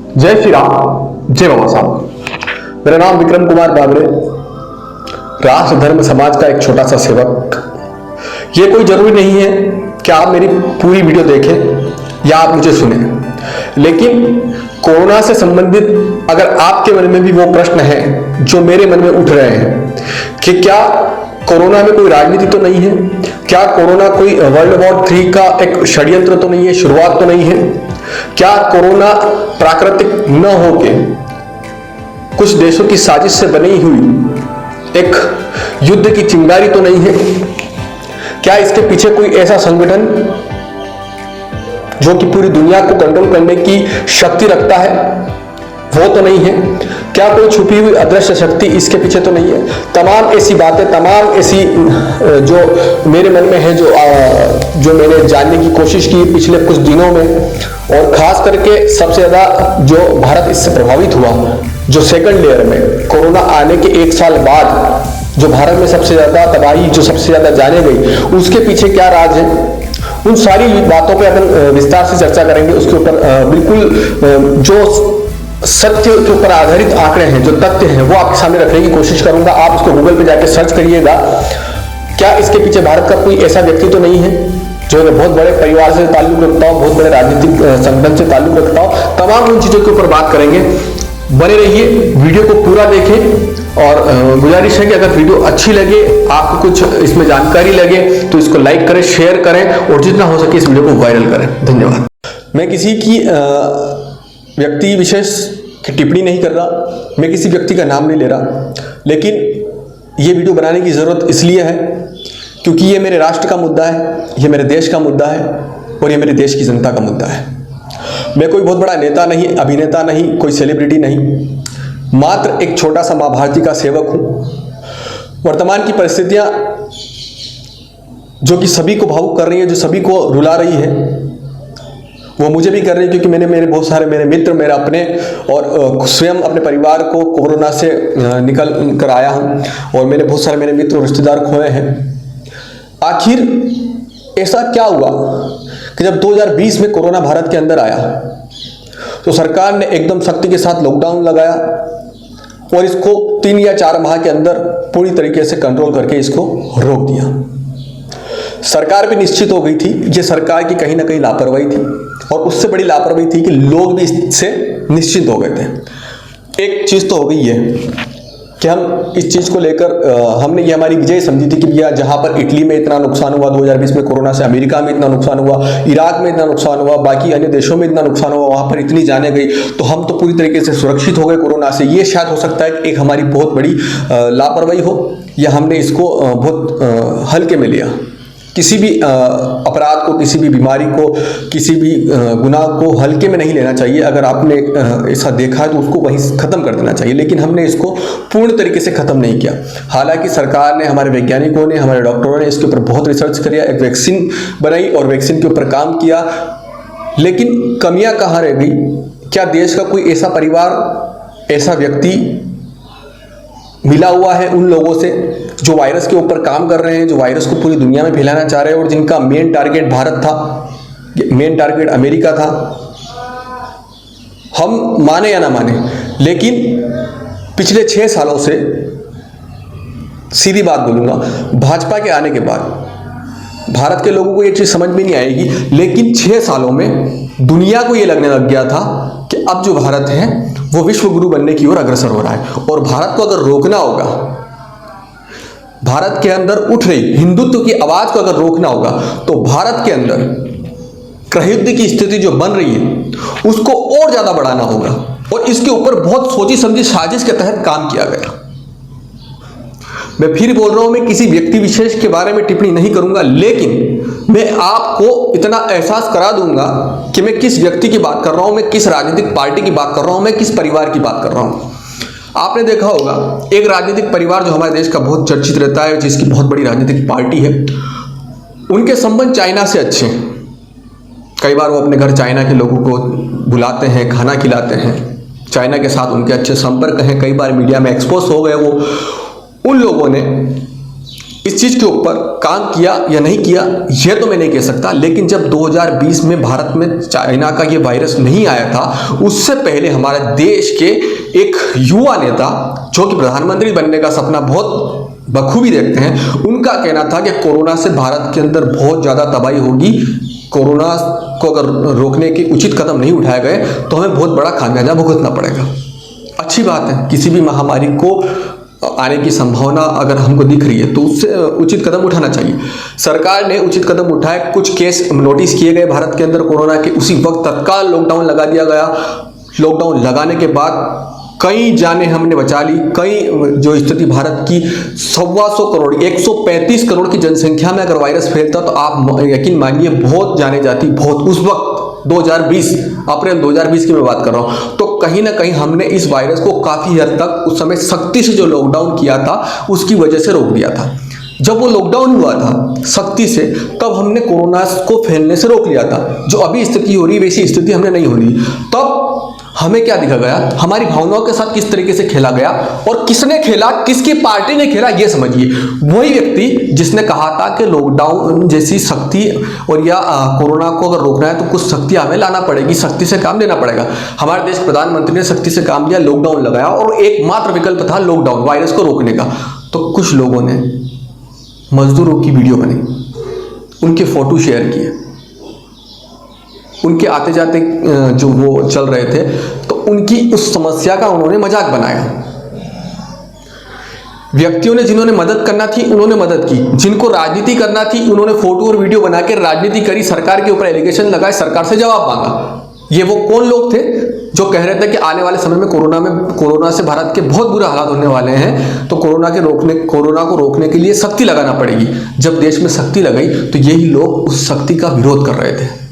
जय श्री राम, जय बाबा साहब। मेरा नाम विक्रम कुमार बाबरे, राष्ट्र धर्म समाज का एक छोटा सा सेवक। ये कोई जरूरी नहीं है कि आप मेरी पूरी वीडियो देखें या आप मुझे सुने, लेकिन कोरोना से संबंधित अगर आपके मन में भी वो प्रश्न है जो मेरे मन में उठ रहे हैं कि क्या कोरोना में कोई राजनीति तो नहीं है, क्या कोरोना कोई वर्ल्ड वॉर 3 का एक षड्यंत्र तो नहीं है, शुरुआत तो नहीं है, क्या कोरोना प्राकृतिक न होके कुछ देशों की साजिश से बनी हुई एक युद्ध की चिंगारी तो नहीं है, क्या इसके पीछे कोई ऐसा संगठन जो कि पूरी दुनिया को कंट्रोल करने की शक्ति रखता है वो तो नहीं है, क्या कोई छुपी हुई अदृश्य शक्ति इसके पीछे तो नहीं है। तमाम ऐसी बातें, तमाम ऐसी जो मेरे मन में है, जो मैंने जानने की कोशिश की पिछले कुछ दिनों में, और खास करके सबसे ज्यादा जो भारत इससे प्रभावित हुआ, जो सेकंड लेयर में कोरोना आने के 1 साल बाद जो भारत में सबसे ज्यादा तबाही, जो सबसे ज्यादा जाने गई, उसके पीछे क्या राज है, उन सारी बातों पे अपन विस्तार से चर्चा करेंगे। उसके ऊपर बिल्कुल जो सत्य के ऊपर आधारित आंकड़े हैं, जो तथ्य हैं, वो आपके सामने रखने की कोशिश करूंगा। आप उसको गूगल पे जाके सर्च करिएगा। क्या इसके पीछे भारत का कोई ऐसा व्यक्ति तो नहीं है जो बहुत बड़े परिवार से ताल्लुक रखता हो, बहुत बड़े राजनीतिक संगठन से ताल्लुक रखता हो। तमाम उन चीजों के ऊपर बात करेंगे। बने रहिए, वीडियो को पूरा देखें, और गुजारिश है कि अगर वीडियो अच्छी लगे, आपको कुछ इसमें जानकारी लगे, तो इसको लाइक करें, शेयर करें, और जितना हो सके इस वीडियो को वायरल करें। धन्यवाद। मैं किसी की व्यक्ति विशेष की टिप्पणी नहीं कर रहा, मैं किसी व्यक्ति का नाम नहीं ले रहा, लेकिन ये वीडियो बनाने की जरूरत इसलिए है क्योंकि ये मेरे राष्ट्र का मुद्दा है, ये मेरे देश का मुद्दा है, और ये मेरे देश की जनता का मुद्दा है। मैं कोई बहुत बड़ा नेता नहीं, अभिनेता नहीं, कोई सेलिब्रिटी नहीं, मात्र एक छोटा सा माँ भारती का सेवक हूं। वर्तमान की परिस्थितियां जो कि सभी को भावुक कर रही है, जो सभी को रुला रही है, वो मुझे भी कर रही है, क्योंकि मेरे बहुत सारे मेरे मित्र, मेरे अपने, और स्वयं अपने परिवार को कोरोना से निकल कर आया हूं, और बहुत सारे मेरे मित्र और रिश्तेदार खोए हैं। आखिर ऐसा क्या हुआ कि जब 2020 में कोरोना भारत के अंदर आया तो सरकार ने एकदम सख्ती के साथ लॉकडाउन लगाया, और इसको 3 या 4 माह के अंदर पूरी तरीके से कंट्रोल करके इसको रोक दिया। सरकार भी निश्चित हो गई थी, ये सरकार की कहीं ना कहीं लापरवाही थी, और उससे बड़ी लापरवाही थी कि लोग भी इससे निश्चिंत हो गए थे। एक चीज तो हो गई है कि हम इस चीज को लेकर हमने ये हमारी विजय समझी थी कि भैया जहां पर इटली में इतना नुकसान हुआ 2020 में कोरोना से, अमेरिका में इतना नुकसान हुआ, इराक में इतना नुकसान हुआ, बाकी अन्य देशों में इतना नुकसान हुआ, वहां पर इतनी जाने गई, तो हम तो पूरी तरीके से सुरक्षित हो गए कोरोना से। ये शायद हो सकता है कि एक हमारी बहुत बड़ी लापरवाही हो, या हमने इसको बहुत हल्के में लिया। किसी भी अपराध को, किसी भी बीमारी को, किसी भी गुनाह को हल्के में नहीं लेना चाहिए। अगर आपने ऐसा देखा है तो उसको वहीं खत्म कर देना चाहिए, लेकिन हमने इसको पूर्ण तरीके से खत्म नहीं किया। हालांकि सरकार ने, हमारे वैज्ञानिकों ने, हमारे डॉक्टरों ने इसके ऊपर बहुत रिसर्च किया, एक वैक्सीन बनाई और वैक्सीन के ऊपर काम किया, लेकिन कमियां कहाँ रह गई? क्या देश का कोई ऐसा परिवार, ऐसा व्यक्ति मिला हुआ है उन लोगों से जो वायरस के ऊपर काम कर रहे हैं, जो वायरस को पूरी दुनिया में फैलाना चाह रहे हैं, और जिनका मेन टारगेट भारत था, मेन टारगेट अमेरिका था? हम माने या ना माने, लेकिन पिछले 6 सालों से, सीधी बात बोलूंगा, भाजपा के आने के बाद भारत के लोगों को ये चीज समझ में नहीं आएगी, लेकिन 6 सालों में दुनिया को ये लगने लग गया था कि अब जो भारत है वो विश्व गुरु बनने की ओर अग्रसर हो रहा है। और भारत को अगर रोकना होगा, भारत के अंदर उठ रही हिंदुत्व की आवाज को अगर रोकना होगा, तो भारत के अंदर गृहयुद्ध की स्थिति जो बन रही है उसको और ज्यादा बढ़ाना होगा, और इसके ऊपर बहुत सोची समझी साजिश के तहत काम किया गया। मैं फिर बोल रहा हूं, मैं किसी व्यक्ति विशेष के बारे में टिप्पणी नहीं करूंगा, लेकिन मैं आपको इतना एहसास करा दूंगा कि मैं किस व्यक्ति की बात कर रहा हूं, मैं किस राजनीतिक पार्टी की बात कर रहा हूं, मैं किस परिवार की बात कर रहा हूं। आपने देखा होगा, एक राजनीतिक परिवार जो हमारे देश का बहुत चर्चित रहता है, जिसकी बहुत बड़ी राजनीतिक पार्टी है, उनके संबंध चाइना से अच्छे हैं। कई बार वो अपने घर चाइना के लोगों को बुलाते हैं, खाना खिलाते हैं, चाइना के साथ उनके अच्छे संपर्क हैं, कई बार मीडिया में एक्सपोज हो गए वो। उन लोगों ने इस चीज के ऊपर काम किया या नहीं किया यह तो मैं नहीं कह सकता, लेकिन जब 2020 में भारत में चाइना का ये वायरस नहीं आया था, उससे पहले हमारे देश के एक युवा नेता जो कि प्रधानमंत्री बनने का सपना बहुत बखूबी देखते हैं, उनका कहना था कि कोरोना से भारत के अंदर बहुत ज्यादा तबाही होगी, कोरोना को अगर रोकने के उचित कदम नहीं उठाए गए तो हमें बहुत बड़ा खामियाजा भुगतना पड़ेगा। अच्छी बात है, किसी भी महामारी को आने की संभावना अगर हमको दिख रही है तो उससे उचित कदम उठाना चाहिए। सरकार ने उचित कदम उठाए, कुछ केस नोटिस किए गए भारत के अंदर कोरोना के, उसी वक्त तत्काल लॉकडाउन लगा दिया गया। लॉकडाउन लगाने के बाद कई जाने हमने बचा ली। कई जो स्थिति भारत की 125 करोड़ 135 करोड़ की जनसंख्या में अगर वायरस फैलता तो आप यकीन मानिए बहुत जाने जाती, बहुत। उस वक्त 2020 अप्रैल 2020 की मैं बात कर रहा हूं, तो कहीं ना कहीं हमने इस वायरस को काफी हद तक उस समय सख्ती से जो लॉकडाउन किया था उसकी वजह से रोक दिया था। जब वो लॉकडाउन हुआ था सख्ती से, तब हमने कोरोना को फैलने से रोक लिया था। जो अभी स्थिति हो रही वैसी स्थिति हमने नहीं होनी। तब हमें क्या दिखा गया, हमारी भावनाओं के साथ किस तरीके से खेला गया और किसने खेला, किसकी पार्टी ने खेला, ये समझिए। वही व्यक्ति जिसने कहा था कि लॉकडाउन जैसी सख्ती और या कोरोना को अगर रोकना है तो कुछ सख्ती हमें लाना पड़ेगी, सख्ती से काम लेना पड़ेगा। हमारे देश के प्रधानमंत्री ने सख्ती से काम लिया, लॉकडाउन लगाया और एकमात्र विकल्प था लॉकडाउन, वायरस को रोकने का। तो कुछ लोगों ने मजदूरों की वीडियो बनाई, उनके फोटो शेयर किए, उनके आते जाते जो वो चल रहे थे तो उनकी उस समस्या का उन्होंने मजाक बनाया। व्यक्तियों ने जिन्होंने मदद करना थी उन्होंने मदद की, जिनको राजनीति करना थी उन्होंने फोटो और वीडियो बना के राजनीति करी, सरकार के ऊपर एलिगेशन लगाए, सरकार से जवाब मांगा। ये वो कौन लोग थे जो कह रहे थे कि आने वाले समय में कोरोना से भारत के बहुत बुरे हालात होने वाले हैं, तो कोरोना को रोकने के लिए सख्ती लगाना पड़ेगी। जब देश में सख्ती लगाई तो यही लोग उस सख्ती का विरोध कर रहे थे।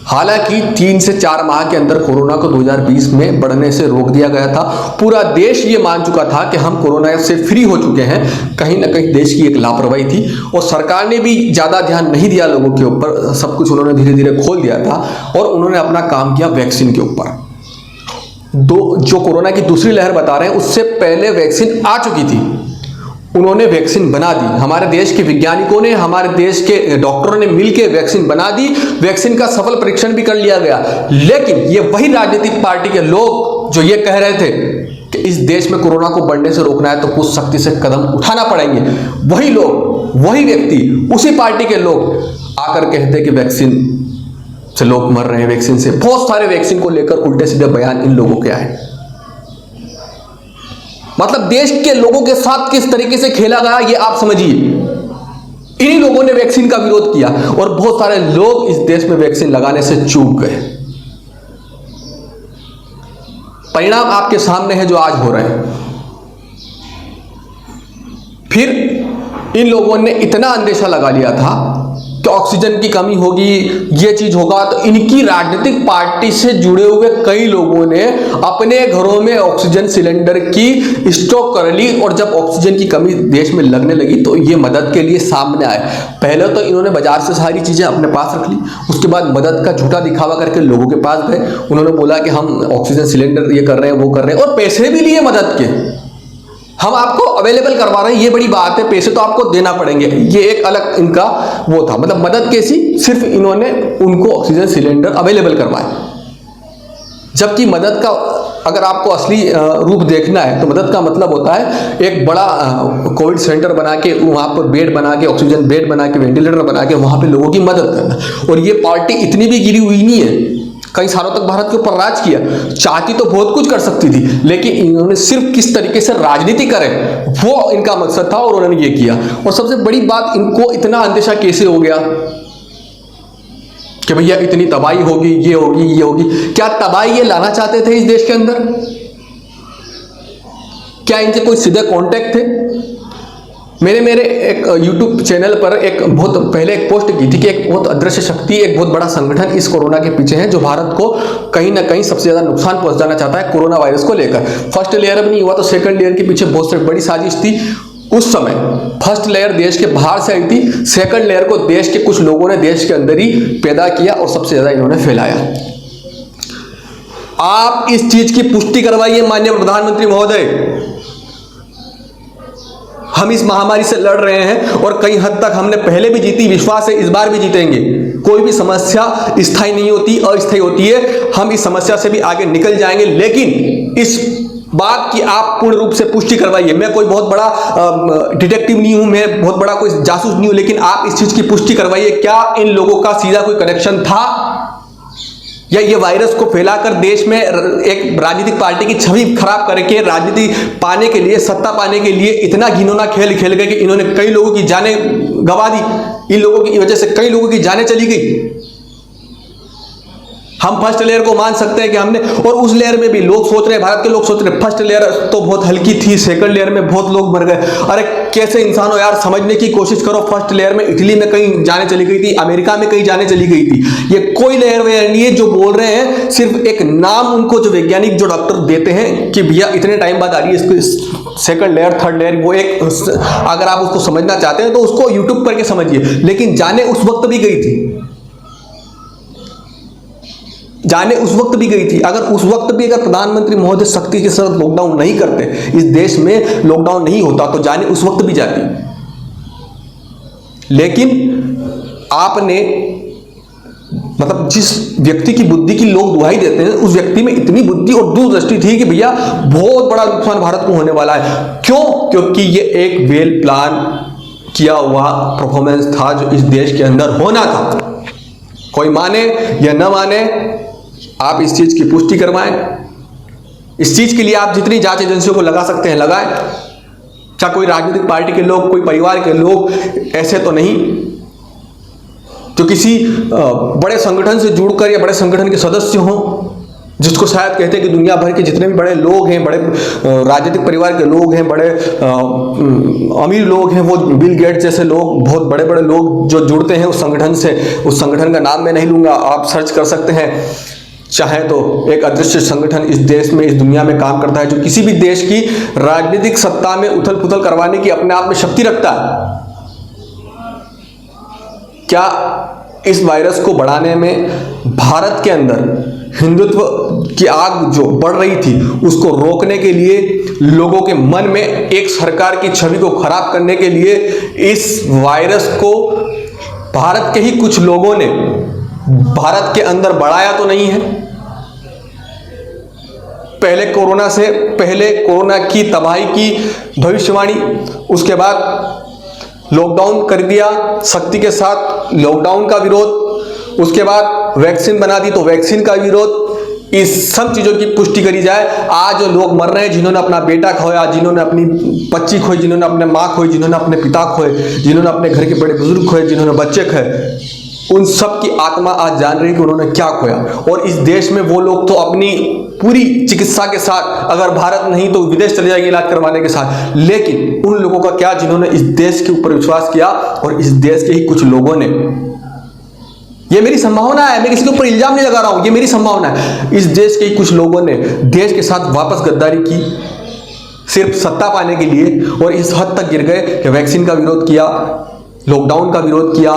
हालांकि 3 से 4 माह के अंदर कोरोना को 2020 में बढ़ने से रोक दिया गया था। पूरा देश ये मान चुका था कि हम कोरोना से फ्री हो चुके हैं। कहीं ना कहीं देश की एक लापरवाही थी और सरकार ने भी ज़्यादा ध्यान नहीं दिया लोगों के ऊपर, सब कुछ उन्होंने धीरे धीरे खोल दिया था और उन्होंने अपना काम किया वैक्सीन के ऊपर। जो कोरोना की दूसरी लहर बता रहे हैं उससे पहले वैक्सीन आ चुकी थी, उन्होंने वैक्सीन बना दी। हमारे देश के वैज्ञानिकों ने, हमारे देश के डॉक्टरों ने मिलकर वैक्सीन बना दी, वैक्सीन का सफल परीक्षण भी कर लिया गया। लेकिन ये वही राजनीतिक पार्टी के लोग जो ये कह रहे थे कि इस देश में कोरोना को बढ़ने से रोकना है तो कुछ सख्ती से कदम उठाना पड़ेंगे, वही लोग, वही व्यक्ति, उसी पार्टी के लोग आकर कहते कि वैक्सीन से लोग मर रहे हैं, वैक्सीन से। बहुत सारे वैक्सीन को लेकर उल्टे सीधे बयान इन लोगों के आए। मतलब देश के लोगों के साथ किस तरीके से खेला गया ये आप समझिए। इन्हीं लोगों ने वैक्सीन का विरोध किया और बहुत सारे लोग इस देश में वैक्सीन लगाने से चूक गए। परिणाम आपके सामने है जो आज हो रहे हैं। फिर इन लोगों ने इतना अंदेशा लगा लिया था कि ऑक्सीजन की कमी होगी, ये चीज होगा, तो इनकी राजनीतिक पार्टी से जुड़े हुए कई लोगों ने अपने घरों में ऑक्सीजन सिलेंडर की स्टॉक कर ली और जब ऑक्सीजन की कमी देश में लगने लगी तो ये मदद के लिए सामने आए। पहले तो इन्होंने बाजार से सारी चीजें अपने पास रख ली, उसके बाद मदद का झूठा दिखावा करके लोगों के पास गए। उन्होंने बोला कि हम ऑक्सीजन सिलेंडर ये कर रहे हैं, वो कर रहे हैं, और पैसे भी लिए मदद के, हम आपको अवेलेबल करवा रहे हैं, ये बड़ी बात है, पैसे तो आपको देना पड़ेंगे। ये एक अलग इनका वो था, मतलब मदद कैसी, सिर्फ इन्होंने उनको ऑक्सीजन सिलेंडर अवेलेबल करवाए। जबकि मदद का अगर आपको असली रूप देखना है तो मदद का मतलब होता है एक बड़ा कोविड सेंटर बना के, वहां पर बेड बना के, ऑक्सीजन बेड बना के, वेंटिलेटर बना के वहां पे लोगों की मदद करना। और ये पार्टी इतनी भी गिरी हुई नहीं है, कई सालों तक भारत के ऊपर राज किया, चाहती तो बहुत कुछ कर सकती थी, लेकिन इन्होंने सिर्फ किस तरीके से राजनीति करे वो इनका मकसद था और उन्होंने ये किया। और सबसे बड़ी बात, इनको इतना अंदेशा कैसे हो गया कि भैया इतनी तबाही होगी, ये होगी, ये होगी। क्या तबाही ये लाना चाहते थे इस देश के अंदर? क्या इनसे कोई सीधे कांटेक्ट थे? मेरे एक YouTube चैनल पर एक बहुत पहले एक पोस्ट की थी कि एक बहुत अदृश्य शक्ति, एक बहुत बड़ा संगठन इस कोरोना के पीछे है जो भारत को कहीं ना कहीं सबसे ज्यादा नुकसान पहुंचाना चाहता है कोरोना वायरस को लेकर। फर्स्ट लेयर अब नहीं हुआ तो सेकंड लेयर के पीछे बहुत बड़ी साजिश थी। उस समय फर्स्ट लेयर देश के बाहर से आई थी, सेकंड लेयर को देश के कुछ लोगों ने देश के अंदर ही पैदा किया और सबसे ज्यादा इन्होंने फैलाया। आप इस चीज की पुष्टि करवाइए माननीय प्रधानमंत्री महोदय। हम इस महामारी से लड़ रहे हैं और कई हद तक हमने पहले भी जीती, विश्वास है इस बार भी जीतेंगे। कोई भी समस्या स्थायी नहीं होती, अस्थायी होती है। हम इस समस्या से भी आगे निकल जाएंगे, लेकिन इस बात की आप पूर्ण रूप से पुष्टि करवाइए। मैं कोई बहुत बड़ा डिटेक्टिव नहीं हूं, मैं बहुत बड़ा कोई जासूस नहीं हूं, लेकिन आप इस चीज की पुष्टि करवाइए, क्या इन लोगों का सीधा कोई कनेक्शन था, या ये वायरस को फैलाकर देश में एक राजनीतिक पार्टी की छवि खराब करके राजनीति पाने के लिए, सत्ता पाने के लिए इतना घिनौना खेल खेल गए कि इन्होंने कई लोगों की जानें गंवा दी। इन लोगों की वजह से कई लोगों की जानें चली गई। हम फर्स्ट लेयर को मान सकते हैं कि हमने, और उस लेयर में भी लोग सोच रहे हैं, भारत के लोग सोच रहे हैं फर्स्ट लेयर तो बहुत हल्की थी, सेकंड लेयर में बहुत लोग मर गए। अरे कैसे इंसान हो यार, समझने की कोशिश करो। फर्स्ट लेयर में इटली में कहीं जाने चली गई थी, अमेरिका में कहीं जाने चली गई थी। ये कोई लेयर वेयर नहीं है। जो बोल रहे हैं सिर्फ एक नाम उनको, जो वैज्ञानिक जो डॉक्टर देते हैं कि भैया इतने टाइम बाद आ रही है इसको सेकंड लेयर, थर्ड लेयर, वो एक, अगर आप उसको समझना चाहते हैं तो उसको यूट्यूब करके समझिए। लेकिन जाने उस वक्त भी गई थी, जाने उस वक्त भी गई थी। अगर उस वक्त भी अगर प्रधानमंत्री महोदय सख्ती के साथ लॉकडाउन नहीं करते, इस देश में लॉकडाउन नहीं होता, तो जाने उस वक्त भी जाती। लेकिन आपने, मतलब जिस व्यक्ति की बुद्धि की लोग दुहाई देते हैं, उस व्यक्ति में इतनी बुद्धि और दूरदृष्टि थी कि भैया बहुत बड़ा नुकसान भारत को होने वाला है। क्यों? क्योंकि ये एक वेल प्लान किया हुआ परफॉर्मेंस था जो इस देश के अंदर होना था। कोई माने या न माने, आप इस चीज की पुष्टि करवाएं। इस चीज के लिए आप जितनी जांच एजेंसियों को लगा सकते हैं लगाएं। क्या कोई राजनीतिक पार्टी के लोग, कोई परिवार के लोग ऐसे तो नहीं जो किसी बड़े संगठन से जुड़कर या बड़े संगठन के सदस्य हों, जिसको शायद कहते हैं कि दुनिया भर के जितने भी बड़े लोग हैं, बड़े राजनीतिक परिवार के लोग हैं, बड़े अमीर लोग हैं, वो बिल गेट्स जैसे लोग, बहुत बड़े बड़े लोग जो जुड़ते हैं उस संगठन से। उस संगठन का नाम मैं नहीं लूंगा, आप सर्च कर सकते हैं चाहे तो। एक अदृश्य संगठन इस देश में, इस दुनिया में काम करता है, जो किसी भी देश की राजनीतिक सत्ता में उथल पुथल करवाने की अपने आप में शक्ति रखता है। क्या इस वायरस को बढ़ाने में भारत के अंदर हिंदुत्व की आग जो बढ़ रही थी, उसको रोकने के लिए, लोगों के मन में एक सरकार की छवि को खराब करने के लिए, इस वायरस को भारत के ही कुछ लोगों ने भारत के अंदर बढ़ाया तो नहीं है। पहले कोरोना से पहले कोरोना की तबाही की भविष्यवाणी, उसके बाद लॉकडाउन कर दिया सख्ती के साथ, लॉकडाउन का विरोध, उसके बाद वैक्सीन बना दी तो वैक्सीन का विरोध। इस सब चीजों की पुष्टि करी जाए। आज जो लोग मर रहे हैं, जिन्होंने अपना बेटा खोया, जिन्होंने अपनी बच्ची खोई, जिन्होंने अपने माँ खोई, जिन्होंने अपने पिता खोए, जिन्होंने अपने घर के बड़े बुजुर्ग खोए, जिन्होंने बच्चे खोए, उन सब की आत्मा आज जान रही है कि उन्होंने क्या खोया। और इस देश में वो लोग तो अपनी पूरी चिकित्सा के साथ, अगर भारत नहीं तो विदेश चले जाएंगे इलाज करवाने के साथ। लेकिन उन लोगों का क्या जिन्होंने इस देश के ऊपर विश्वास किया, और इस देश के ही कुछ लोगों ने, ये मेरी संभावना है, मैं किसी के ऊपर इल्जाम नहीं लगा रहा हूं, ये मेरी संभावना है, इस देश के ही कुछ लोगों ने देश के साथ वापस गद्दारी की सिर्फ सत्ता पाने के लिए, और इस हद तक गिर गए कि वैक्सीन का विरोध किया, लॉकडाउन का विरोध किया,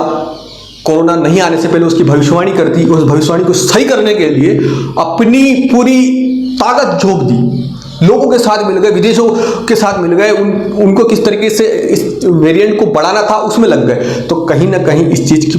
कोरोना नहीं आने से पहले उसकी भविष्यवाणी कर दी, उस भविष्यवाणी को सही करने के लिए अपनी पूरी ताकत झोंक दी। लोगों के साथ मिल गए, विदेशों के साथ मिल गए, उनको किस तरीके से इस वेरिएंट को बढ़ाना था उसमें लग गए। तो कहीं ना कहीं इस चीज की